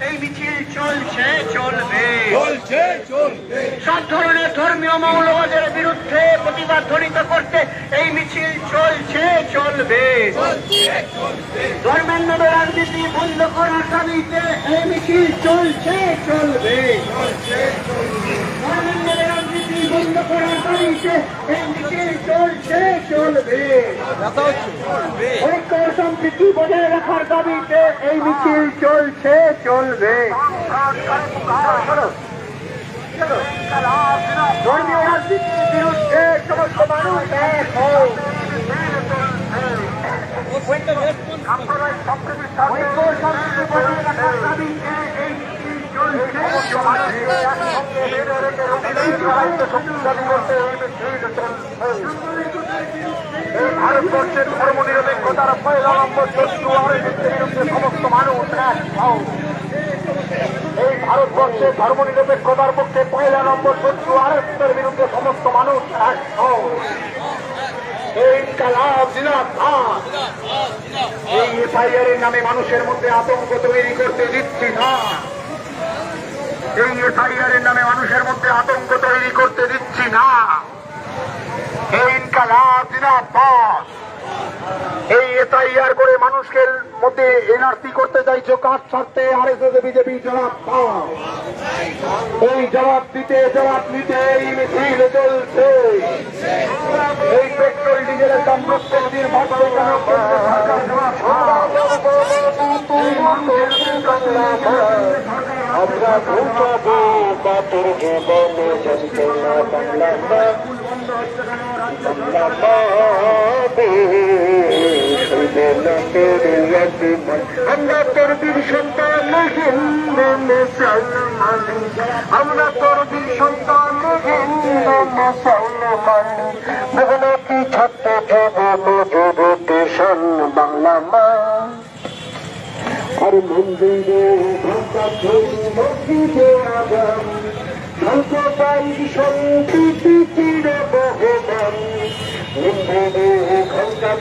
এই মিছিল চলছে চলবে সব ধরনের ধর্মীয় মৌলবাদের বিরুদ্ধে প্রতিবাদ ধ্বনিত করতে এই মিছিল চলছে চলবে ধর্মেন্দ্র রাজনীতি বন্ধ করার দাবিতে এই মিছিল চলছে চলবে ধর্মেন্দ্র রাজনীতি বন্ধ করার দাবিতে এই মিছিল চলছে চলবে ঐক্য সম্প্রীতি বজায় রাখার দাবিতে এই মিছিল চলছে চলবে ধর্মীয় রাজনীতির বিরুদ্ধে সমস্ত মানুষ এক হোক ঐক্য সম্প্রীতি বজায় রাখার দাবিতে এই মিছিল চলছে ভারতবর্ষের ধর্ম নিরপেক্ষতার পয়লা নম্বর শত্রু বিরুদ্ধে সমস্ত মানুষ এই ভারতবর্ষের ধর্ম নিরপেক্ষতার পক্ষে পয়লা নম্বর শত্রু আরএসএসের বিরুদ্ধে সমস্ত মানুষ এই ইনকালাব জিন্দাবাদ এই এফআইআর এর নামে মানুষের মধ্যে আতঙ্ক তৈরি করতে দিচ্ছি না এই এফআইআর এর নামে মানুষের মধ্যে আতঙ্ক তৈরি করতে দিচ্ছি না এই ইনকালাব জিন্দাবাদ এই এসআইআর করে মানুষকে মধ্যে এনআরসি করতে চাইছো কাজ ছাড়তে আরএসএস বিজেপি জবাব পাও এই জবাব নিতে এই মিছিল চলছে এই পেট্রোল ডিজেলের দাম প্রত্যেকদিন বাড়ছে আমরা পৌঁছাবো বাপের জীবনে চলছে না বাংলা আমরা তোর বীর সন্তান হিন্দু মুসলমান আমরা তোর বীর সন্তান হিন্দু মুসলমান মেহনতি ছাত্র যুবক বাংলা মা আর মন্দিরে সম্প্রীতি চির বহুমান ঘন্টা